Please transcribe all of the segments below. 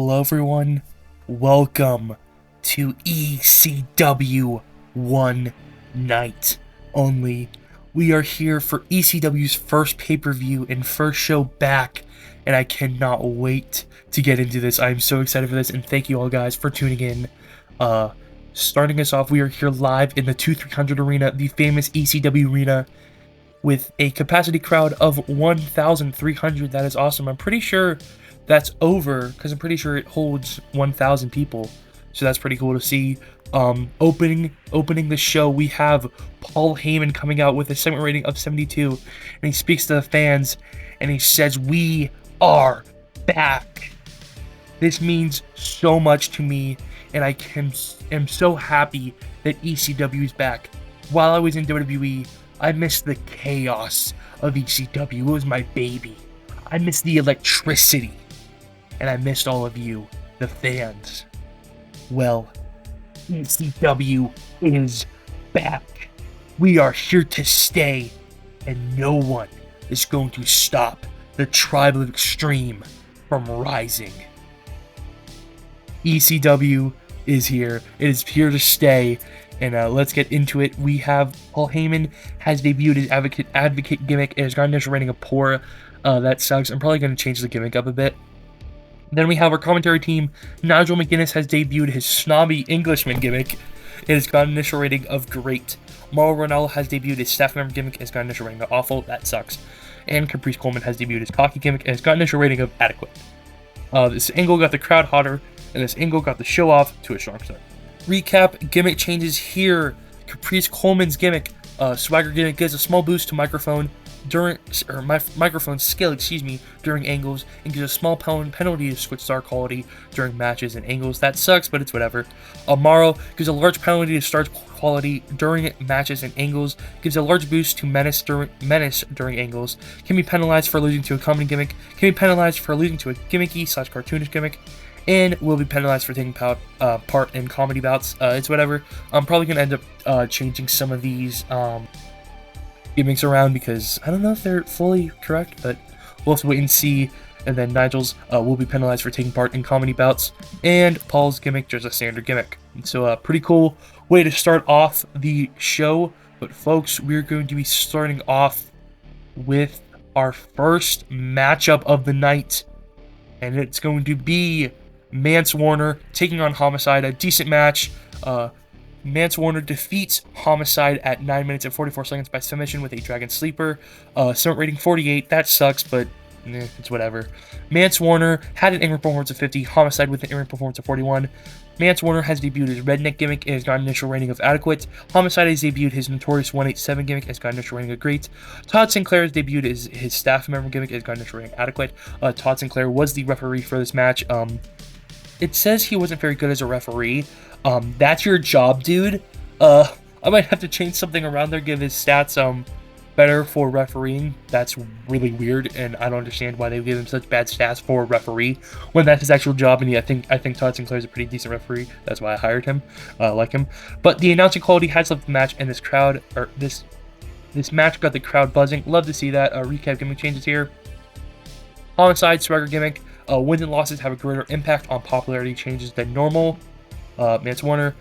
Hello everyone, welcome to ECW One Night Only. We are here for ECW's first pay-per-view and first show back, and I cannot wait to get into this. I'm so excited for this, and thank you all guys for tuning in. Starting us off, we are here live in the 2300 Arena, the famous ECW Arena, with a capacity crowd of 1,300. That is awesome. I'm pretty sure that's over, because I'm pretty sure it holds 1,000 people, so that's pretty cool to see. Opening the show, we have Paul Heyman coming out with a segment rating of 72, and he speaks to the fans, and he says, "We are back." This means so much to me, and I am so happy that ECW is back. While I was in WWE, I missed the chaos of ECW. It was my baby. I missed the electricity. And I missed all of you, the fans. Well, ECW is back. We are here to stay, and no one is going to stop the Tribal Extreme from rising. ECW is here. It is here to stay, and let's get into it. We have Paul Heyman has debuted his advocate gimmick. It has gotten an initial rating of poor. That sucks. I'm probably going to change the gimmick up a bit. Then we have our commentary team. Nigel McGuinness has debuted his snobby Englishman gimmick. It has got an initial rating of great. Mauro Ranallo has debuted his staff member gimmick. It has got an initial rating of awful. That sucks. And Caprice Coleman has debuted his cocky gimmick. It has got an initial rating of adequate. This angle got the crowd hotter, and this angle got the show off to a strong start. Recap gimmick changes here. Caprice Coleman's gimmick, swagger gimmick, gives a small boost to microphone skill, during angles, and gives a small penalty to switch star quality during matches and angles. That sucks, but it's whatever. Mauro gives a large penalty to star quality during matches and angles, gives a large boost to menace during angles, can be penalized for losing to a comedy gimmick, can be penalized for losing to a gimmicky/cartoonish gimmick, and will be penalized for taking part in comedy bouts. It's whatever. I'm probably going to end up changing some of these gimmicks around, because I don't know if they're fully correct, but we'll have to wait and see. And then Nigel's will be penalized for taking part in comedy bouts, and Paul's gimmick just a standard gimmick. And so pretty cool way to start off the show. But folks, we're going to be starting off with our first matchup of the night, and it's going to be Mance Warner taking on Homicide. A decent match. Mance Warner defeats Homicide at 9 minutes and 44 seconds by submission with a Dragon Sleeper. Summit rating 48. That sucks, but it's whatever. Mance Warner had an in-ring performance of 50. Homicide with an in-ring performance of 41. Mance Warner has debuted his redneck gimmick and has got an initial rating of adequate. Homicide has debuted his notorious 187 gimmick and has got an initial rating of great. Todd Sinclair has debuted his staff member gimmick and has got an initial rating of adequate. Todd Sinclair was the referee for this match. It says he wasn't very good as a referee. That's your job, dude. I might have to change something around there, give his stats better for refereeing. That's really weird, and I don't understand why they give him such bad stats for a referee when that's his actual job. And I think Todd Sinclair is a pretty decent referee. That's why I hired him. Like him. But the announcing quality has left the match, and this match got the crowd buzzing. Love to see that. Recap gimmick changes here. Homicide swagger gimmick. Wins and losses have a greater impact on popularity changes than normal. Mance Warner,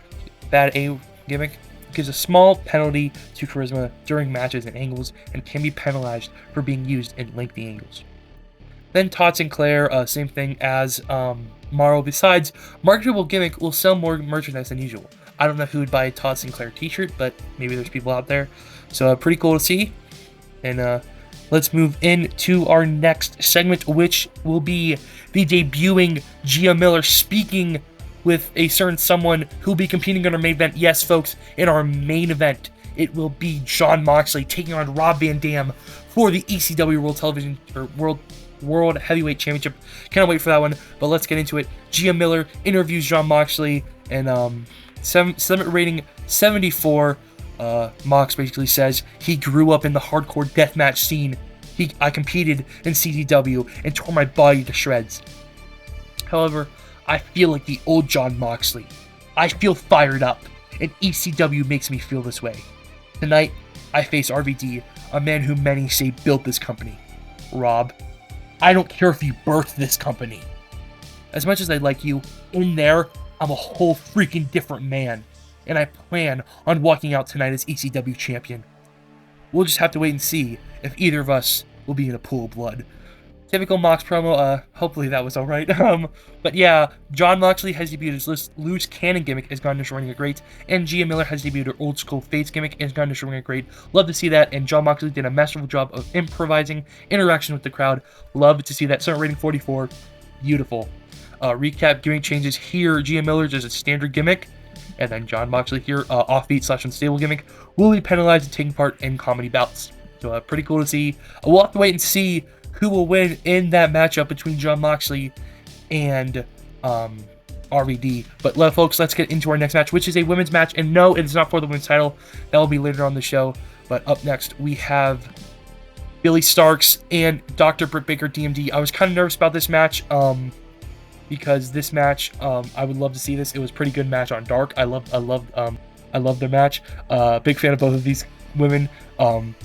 bad A gimmick, gives a small penalty to charisma during matches and angles, and can be penalized for being used in lengthy angles. Then Todd Sinclair, same thing as Mauro. Besides, marketable gimmick will sell more merchandise than usual. I don't know who would buy a Todd Sinclair t-shirt, but maybe there's people out there. So pretty cool to see. And let's move into our next segment, which will be the debuting Gia Miller speaking with a certain someone who'll be competing in our main event. Yes, folks, in our main event, it will be John Moxley taking on Rob Van Dam for the ECW World Heavyweight Championship. Cannot wait for that one, but let's get into it. Gia Miller interviews John Moxley, and summit rating 74. Mox basically says he grew up in the hardcore deathmatch scene. I competed in CZW and tore my body to shreds. However, I feel like the old John Moxley. I feel fired up, and ECW makes me feel this way. Tonight, I face RVD, a man who many say built this company. Rob, I don't care if you birthed this company. as much as I like you, in there, I'm a whole freaking different man. And I plan on walking out tonight as ECW champion. We'll just have to wait and see if either of us will be in a pool of blood. Typical Mox promo, hopefully that was alright. But yeah, John Moxley has debuted his loose cannon gimmick as Gone Running a Great, and Gia Miller has debuted her old school face gimmick as Gone Running a Great. Love to see that, and John Moxley did a masterful job of improvising interaction with the crowd. Love to see that. Start rating 44. Beautiful. Recap gimmick changes here. Gia Miller does a standard gimmick, and then John Moxley here, offbeat / unstable gimmick, will be penalized in taking part in comedy bouts. So pretty cool to see. We'll have to wait and see who will win in that matchup between John Moxley and RVD. But folks, let's get into our next match, which is a women's match. And no, it is not for the women's title. That will be later on the show. But up next, we have Billy Starks and Dr. Britt Baker, DMD. I was kind of nervous about this match because this match, I would love to see this. It was a pretty good match on Dark. I love their match. Big fan of both of these women.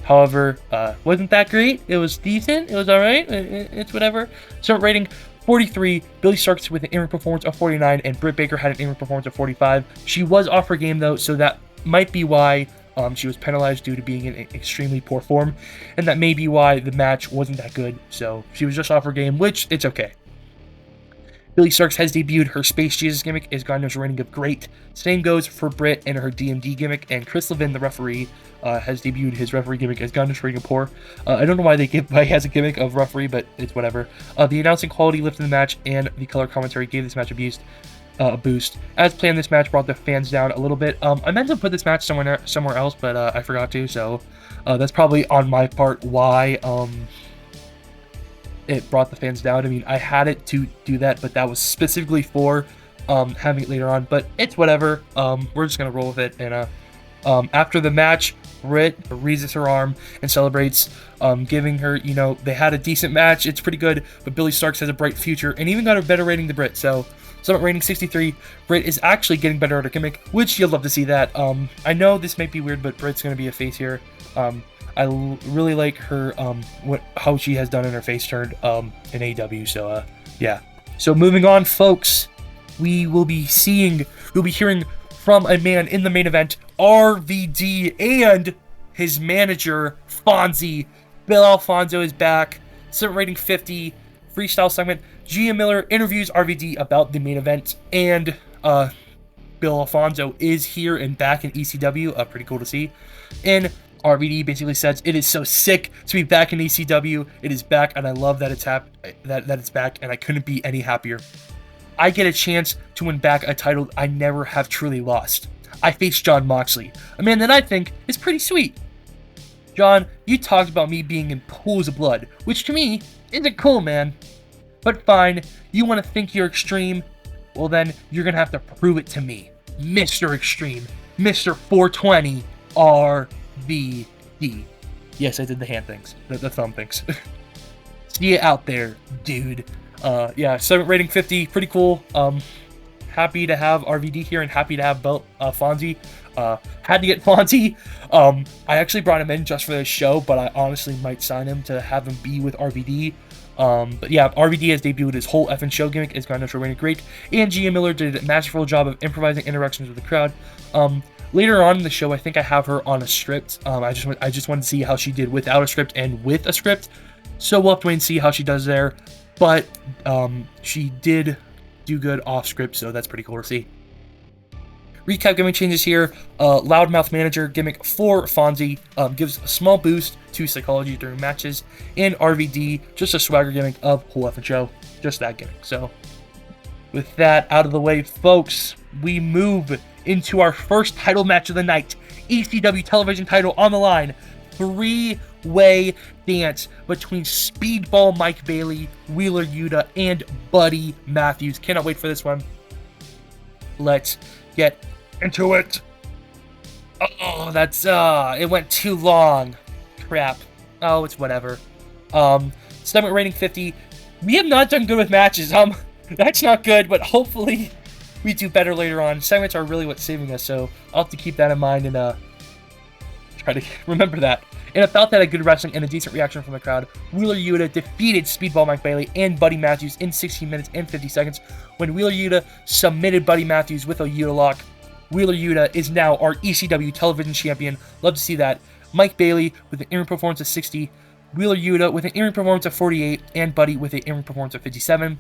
However, wasn't that great. It was decent. It was alright. It's whatever. Start rating 43. Billy Starks with an in-ring performance of 49, and Britt Baker had an in-ring performance of 45. She was off her game though, so that might be why she was penalized due to being in extremely poor form, and that may be why the match wasn't that good. So she was just off her game, which it's okay. Billy Starks has debuted her Space Jesus gimmick as God Knows a rating of Great. Same goes for Brit and her DMD gimmick, and Chris Levin, the referee, has debuted his referee gimmick as God Knows a rating of Poor. I don't know why he has a gimmick of referee, but it's whatever. The announcing quality lifted the match, and the color commentary gave this match a boost. As planned, this match brought the fans down a little bit. I meant to put this match somewhere else, but I forgot to, so that's probably on my part why it brought the fans down. I mean, I had it to do that, but that was specifically for having it later on, but it's whatever. We're just gonna roll with it. And after the match, Brit raises her arm and celebrates, giving her, they had a decent match. It's pretty good, but Billy Starks has a bright future and even got a better rating than Brit. So Summit rating 63. Brit is actually getting better at her gimmick, which you'll love to see that. I know this might be weird, but Brit's gonna be a face here. I really like her, how she has done in her face turn in AEW. So yeah. So moving on, folks, we'll be hearing from a man in the main event, RVD, and his manager, Fonzie. Bill Alfonso is back. Summit rating 50. Freestyle segment. Gia Miller interviews RVD about the main event, and Bill Alfonso is here and back in ECW. Pretty cool to see. And RVD basically says, "It is so sick to be back in ECW. It is back, and I love that it's that it's back, and I couldn't be any happier. I get a chance to win back a title I never have truly lost. I face John Moxley, a man that I think is pretty sweet. John, you talked about me being in pools of blood, which to me isn't cool, man. But fine, you want to think you're extreme? Well then, you're going to have to prove it to me. Mr. Extreme, Mr. 420, RVD. Yes, I did the hand things, the thumb things. See you out there, dude. Yeah, Summit rating 50, pretty cool. Happy to have RVD here and happy to have Fonzie. Had to get Fonzie. I actually brought him in just for this show, but I honestly might sign him to have him be with RVD. But yeah, RVD has debuted his whole effing show gimmick as God Knows Rating Great, and Gia Miller did a masterful job of improvising interactions with the crowd. Later on in the show, I think I have her on a script. I just wanted to see how she did without a script and with a script. So we'll have to wait and see how she does there. But she did do good off script, so that's pretty cool to see. Recap gimmick changes here. Loudmouth manager gimmick for Fonzie gives a small boost to psychology during matches, and RVD just a swagger gimmick of whole effing show, just that gimmick. So with that out of the way, folks, we move into our first title match of the night. ECW Television title on the line. Three-way dance between Speedball Mike Bailey, Wheeler Yuta, and Buddy Matthews. Cannot wait for this one. Let's get into it. Oh, that's it went too long. Crap. Oh, it's whatever. Segment rating 50. We have not done good with matches. That's not good, but hopefully we do better later on. Segments are really what's saving us, so I'll have to keep that in mind and try to remember that. In a bout that had good wrestling and a decent reaction from the crowd, Wheeler Yuta defeated Speedball Mike Bailey and Buddy Matthews in 16 minutes and 50 seconds when Wheeler Yuta submitted Buddy Matthews with a Yuta lock. Wheeler Yuta is now our ECW Television Champion. Love to see that. Mike Bailey with an in-ring performance of 60, Wheeler Yuta with an in-ring performance of 48, and Buddy with an in-ring performance of 57.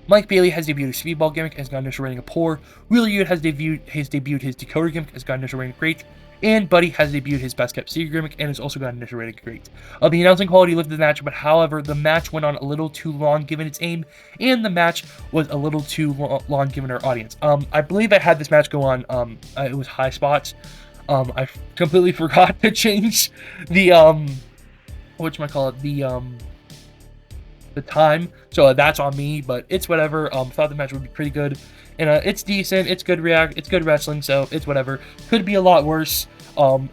Mike Bailey has debuted his Speedball gimmick and has got initial rating of poor. Wheeler Yuta has debuted his Dakota gimmick and has got initial rating of great. And Buddy has debuted his Best Kept Secret gimmick and has also got initial rating of great. The announcing quality lifted the match, but however, the match went on a little too long given its aim, and the match was a little too long given our audience. I believe I had this match go on, it was high spots. I completely forgot to change the, the time, so that's on me, but it's whatever. Thought the match would be pretty good, and it's decent, it's good wrestling, so it's whatever. Could be a lot worse.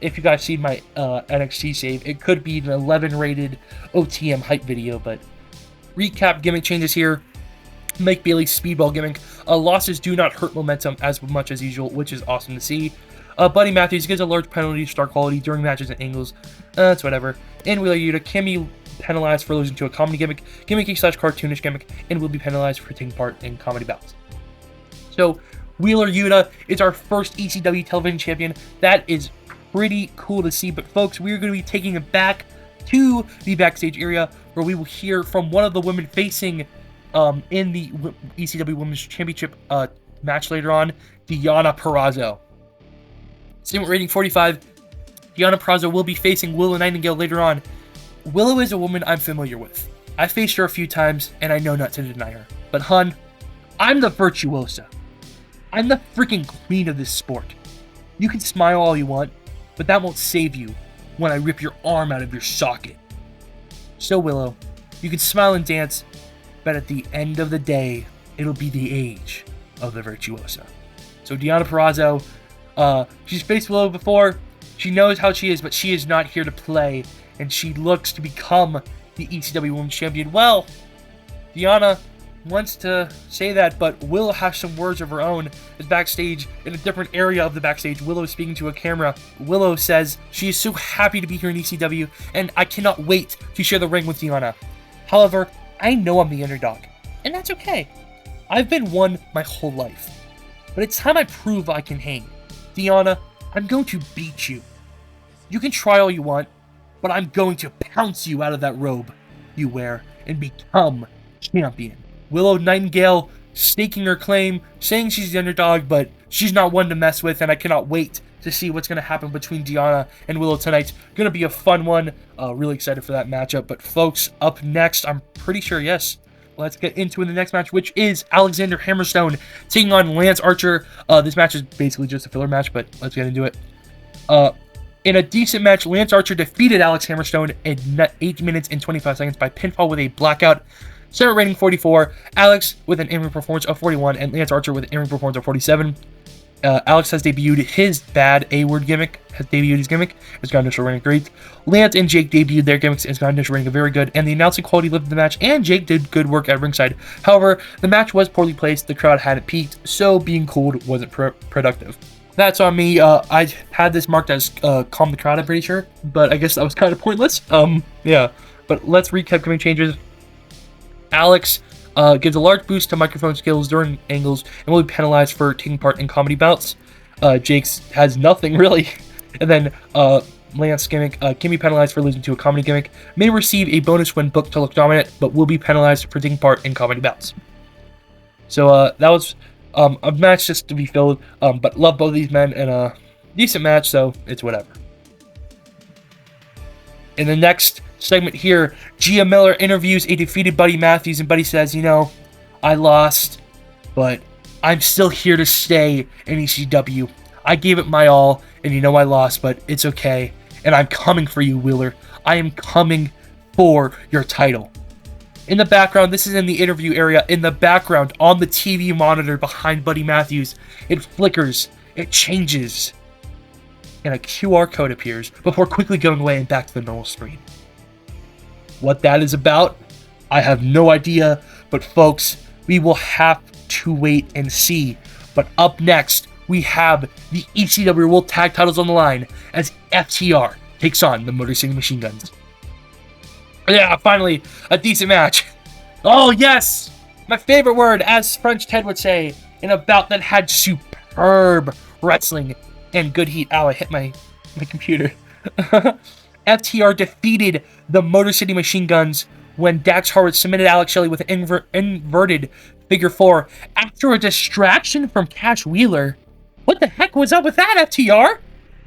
If you guys see my NXT save, it could be an 11 rated OTM hype video, but recap gimmick changes here. Mike Bailey's Speedball gimmick. Losses do not hurt momentum as much as usual, which is awesome to see. Buddy Matthews gets a large penalty to star quality during matches and angles. That's whatever. And Wheeler Yuta can be penalized for losing to a comedy gimmicky/cartoonish gimmick, and will be penalized for taking part in comedy bouts. So, Wheeler Yuta is our first ECW Television Champion. That is pretty cool to see, but folks, we're going to be taking it back to the backstage area, where we will hear from one of the women facing in the ECW Women's Championship match later on, Deonna Purrazzo. Segment rating 45. Deonna Purrazzo will be facing Willow Nightingale later on. Willow is a woman I'm familiar with. I faced her a few times, and I know not to deny her. But hun, I'm the virtuosa. I'm the freaking queen of this sport. You can smile all you want, but that won't save you when I rip your arm out of your socket. So Willow, you can smile and dance, but at the end of the day, it'll be the age of the virtuosa. So Deonna Purrazzo, she's faced Willow before. She knows how she is, but she is not here to play, and she looks to become the ECW Women's Champion. Well, Deonna wants to say that, but Willow has some words of her own. As backstage, in a different area of the backstage, Willow is speaking to a camera. Willow says she is so happy to be here in ECW, and I cannot wait to share the ring with Deonna. However, I know I'm the underdog, and that's okay. I've been one my whole life, but it's time I prove I can hang. Deonna, I'm going to beat you. You can try all you want, but I'm going to pounce you out of that robe you wear and become champion. Willow Nightingale staking her claim, saying she's the underdog, but she's not one to mess with, and I cannot wait to see what's going to happen between Deonna and Willow tonight. Going to be a fun one. Really excited for that matchup. But folks, up next, I'm pretty sure, yes, let's get into the next match, which is Alexander Hammerstone taking on Lance Archer. This match is basically just a filler match, but let's get into it. In a decent match, Lance Archer defeated Alex Hammerstone in 8 minutes and 25 seconds by pinfall with a blackout. Segment rating 44. Alex with an in-ring performance of 41, and Lance Archer with an in-ring performance of 47. Alex has debuted his bad A-word gimmick, It's got initial rating great. Lance and Jake debuted their gimmicks, It's got initial rating very good, and the announcing quality lifted the match, and Jake did good work at ringside. However, the match was poorly placed, the crowd hadn't peaked, so being cooled wasn't productive. That's on me. I had this marked as calm the crowd, I'm pretty sure, but I guess that was kind of pointless. Yeah, but let's recap gimmick changes. Alex gives a large boost to microphone skills during angles and will be penalized for taking part in comedy bouts. Jake's has nothing really. And then Lance gimmick can be penalized for losing to a comedy gimmick. May receive a bonus when booked to look dominant, but will be penalized for taking part in comedy bouts. So that was a match just to be filled, but love both of these men, and a decent match, so it's whatever. In the next segment here, Gia Miller interviews a defeated Buddy Matthews, and Buddy says, you know, I lost, but I'm still here to stay in ECW. I gave it my all, and you know I lost, but it's okay, and I'm coming for you, Wheeler. I am coming for your title. In the background, this is in the interview area, in the background, on the TV monitor behind Buddy Matthews, it flickers, it changes, and a QR code appears before quickly going away and back to the normal screen. What that is about, I have no idea, but folks, we will have to wait and see. But up next, we have the ECW World Tag Titles on the line as FTR takes on the Motor City Machine Guns. Yeah, finally, a decent match. Oh, yes! My favorite word, as French Ted would say, in a bout that had superb wrestling and good heat. Ow, I hit my computer. FTR defeated the Motor City Machine Guns when Dax Harwood submitted Alex Shelley with an inverted figure 4 after a distraction from Cash Wheeler. What the heck was up with that, FTR?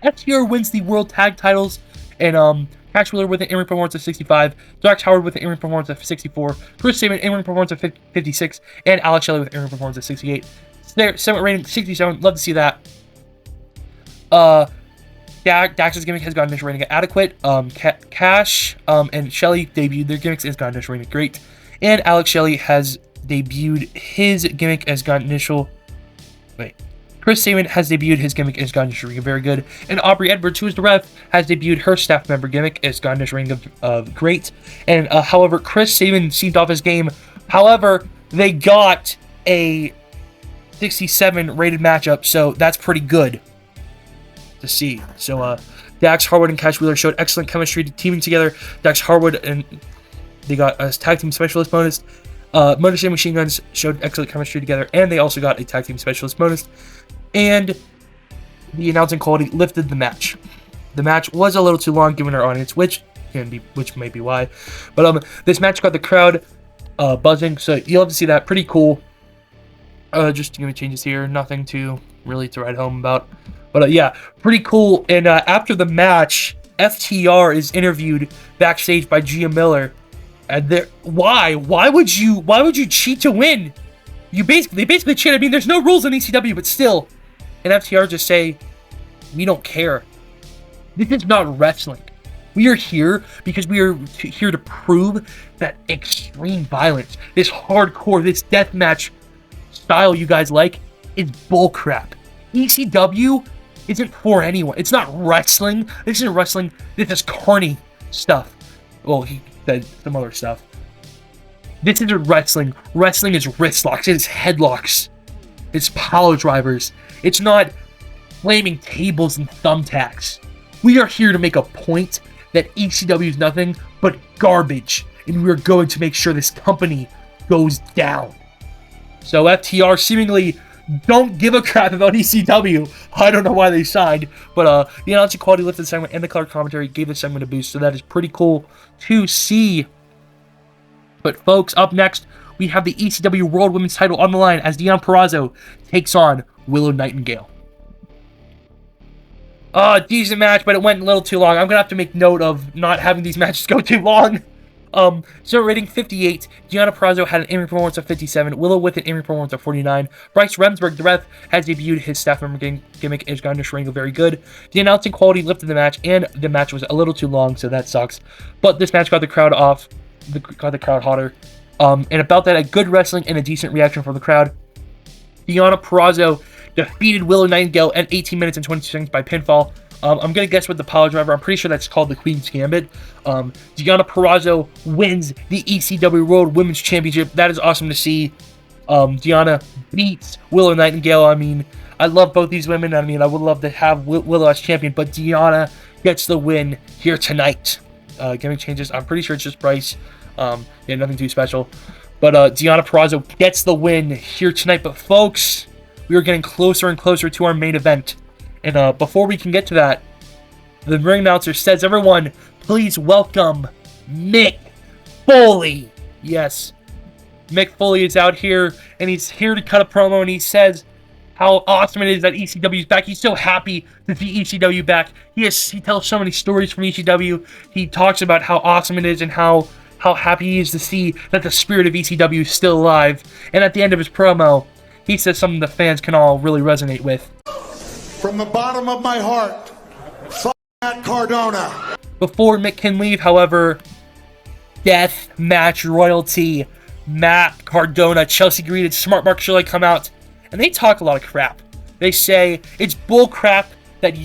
FTR wins the World Tag Titles, and Cash Wheeler with an in-ring performance of 65, Dax Harwood with an in-ring performance of 64, Chris Sabin in-ring performance of 56, and Alex Shelley with an in-ring performance of 68. Segment rating 67. Love to see that. Dax's gimmick has gotten initial rating adequate. Cash and Shelley debuted their gimmicks, has gotten initial rating great, and Alex Shelley has debuted his gimmick as gotten initial. Chris Sabin has debuted his gimmick as gotten initial rating very good, and Aubrey Edwards, who is the ref, has debuted her staff member gimmick as gotten initial rating of great. And however, Chris Sabin seemed off his game. However, they got a 67 rated matchup, so that's pretty good to see. So Dax Harwood and Cash Wheeler showed excellent chemistry teaming together. Dax Harwood and they got a tag team specialist bonus. Motor City Machine Guns showed excellent chemistry together, and they also got a tag team specialist bonus. And the announcing quality lifted the match. The match was a little too long given our audience, which may be why. But this match got the crowd buzzing, so you'll have to see that. Pretty cool. Just changes here, nothing to write home about. But yeah, pretty cool. And after the match, FTR is interviewed backstage by Gia Miller. And why would you cheat to win? They basically cheat. I mean, there's no rules in ECW, but still. And FTR just say, we don't care. This is not wrestling. We are here because we are here to prove that extreme violence, this hardcore, this deathmatch style you guys like, is bullcrap. ECW isn't for anyone. It's not wrestling. This isn't wrestling. This is carny stuff. Well, he said some other stuff. This isn't wrestling. Wrestling is wrist locks. It's headlocks. It's power drivers. It's not flaming tables and thumbtacks. We are here to make a point that ECW is nothing but garbage, and we are going to make sure this company goes down. So FTR seemingly don't give a crap about ECW. I don't know why they signed, but the announcing quality lifted the segment, and the color commentary gave the segment a boost, so that is pretty cool to see. But folks, up next, we have the ECW World Women's title on the line as Deonna Purrazzo takes on Willow Nightingale. Decent match, but it went a little too long. I'm gonna have to make note of not having these matches go too long. So rating 58. Deonna Purrazzo had an in-ring performance of 57. Willow with an in-ring performance of 49. Bryce Remsburg, the ref, has debuted his staff member gimmick as Gardner Schringle very good. The announcing quality lifted the match, and the match was a little too long, so that sucks. But this match got the crowd hotter. And about that, a good wrestling and a decent reaction from the crowd. Deonna Purrazzo defeated Willow Nightingale at 18 minutes and 22 seconds by pinfall. I'm going to guess with the power driver. I'm pretty sure that's called the Queen's Gambit. Deonna Purrazzo wins the ECW World Women's Championship. That is awesome to see. Deonna beats Willow Nightingale. I mean, I love both these women. I mean, I would love to have Willow as champion, but Deonna gets the win here tonight. Gimmick changes. I'm pretty sure it's just Bryce. Yeah, nothing too special. But Deonna Purrazzo gets the win here tonight. But folks, we are getting closer and closer to our main event. And before we can get to that, the ring announcer says, everyone, please welcome Mick Foley. Yes, Mick Foley is out here, and he's here to cut a promo, and he says how awesome it is that ECW is back. He's so happy to see ECW back. He tells so many stories from ECW. He talks about how awesome it is and how happy he is to see that the spirit of ECW is still alive. And at the end of his promo, he says something the fans can all really resonate with. From the bottom of my heart, fuck Matt Cardona. Before Mick can leave, however, death match royalty, Matt Cardona, Chelsea Green, and Smart Mark Shirley come out, and they talk a lot of crap. They say it's bull crap that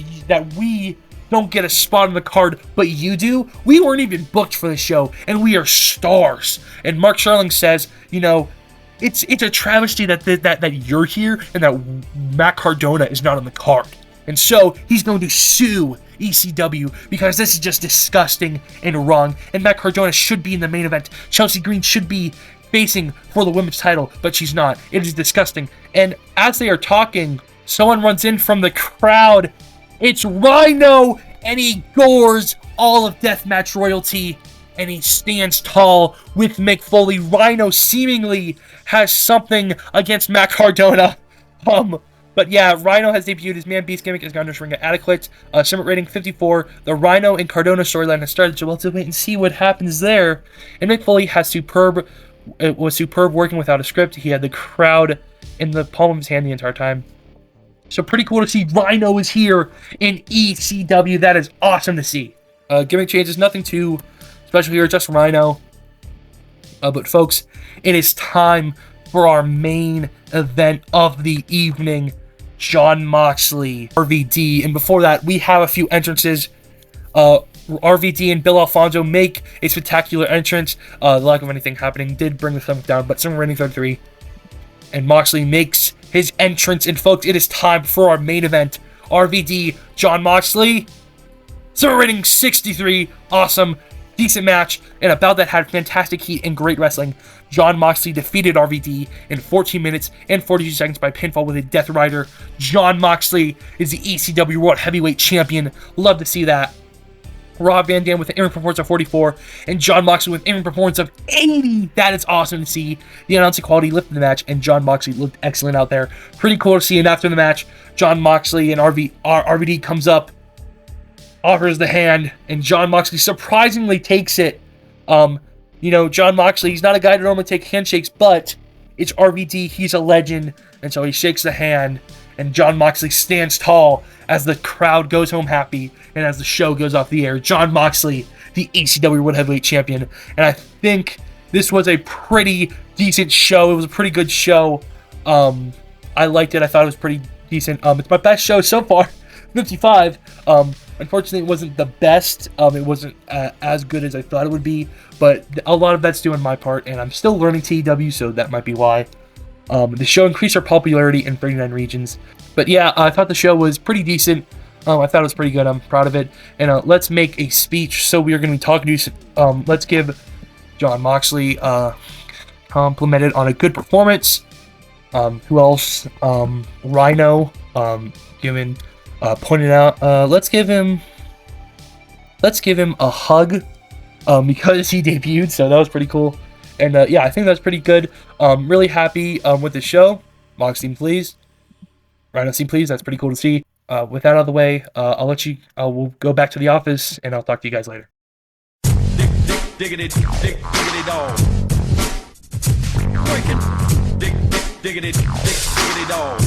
we don't get a spot on the card, but you do. We weren't even booked for the show, and we are stars. And Mark Sherling says, you know, it's a travesty that you're here and that Matt Cardona is not on the card. And so he's going to sue ECW, because this is just disgusting and wrong, and Matt Cardona should be in the main event. Chelsea Green should be facing for the women's title, but she's not. It is disgusting. And as they are talking, someone runs in from the crowd. It's Rhino, and he gores all of Deathmatch royalty, and he stands tall with Mick Foley. Rhino seemingly has something against Matt Cardona. But yeah, Rhino has debuted. His Man Beast gimmick is going to ring adequate. Summit rating 54. The Rhino and Cardona storyline has started, so we'll have to wait and see what happens there. And Mick Foley was superb working without a script. He had the crowd in the palm of his hand the entire time. So pretty cool to see Rhino is here in ECW. That is awesome to see. Gimmick changes, nothing too special here, just Rhino. But folks, it is time for our main event of the evening. John Moxley, RVD. And before that, we have a few entrances. RVD and Bill Alfonso make a spectacular entrance. The lack of anything happening did bring the stomach down, but some rating 33. And Moxley makes his entrance. And folks, it is time for our main event. RVD, John Moxley. Summer rating 63. Awesome. Decent match. And a bout that had fantastic heat and great wrestling. John Moxley defeated RVD in 14 minutes and 42 seconds by pinfall with a Death Rider. John Moxley is the ECW World Heavyweight Champion. Love to see that. Rob Van Dam with an in-ring performance of 44, and John Moxley with an in-ring performance of 80. That is awesome to see. The announcing quality lifted the match, and John Moxley looked excellent out there. Pretty cool to see. And after the match, John Moxley and RVD comes up, offers the hand, and John Moxley surprisingly takes it. John Moxley, he's not a guy to normally take handshakes, but it's RVD. He's a legend, and so he shakes the hand, and John Moxley stands tall as the crowd goes home happy, and as the show goes off the air. John Moxley, the ECW World Heavyweight Champion, and I think this was a pretty decent show. It was a pretty good show. I liked it. I thought it was pretty decent. It's my best show so far, 55. Unfortunately, it wasn't the best. It wasn't as good as I thought it would be, but a lot of that's due on my part, and I'm still learning TEW, so that might be why. The show increased our popularity in 39 regions. But yeah, I thought the show was pretty decent. I thought it was pretty good. I'm proud of it. And let's make a speech. So we are going to be talking to let's give John Moxley complimented on a good performance. Who else? Rhino given pointed out. Let's give him a hug because he debuted. So that was pretty cool. And yeah, I think that's pretty good. Really happy with the show. Mox seemed pleased. Rhino seemed pleased. That's pretty cool to see. With that out of the way, I'll let you. We'll go back to the office, and I'll talk to you guys later. Diggity dog. Diggity dog.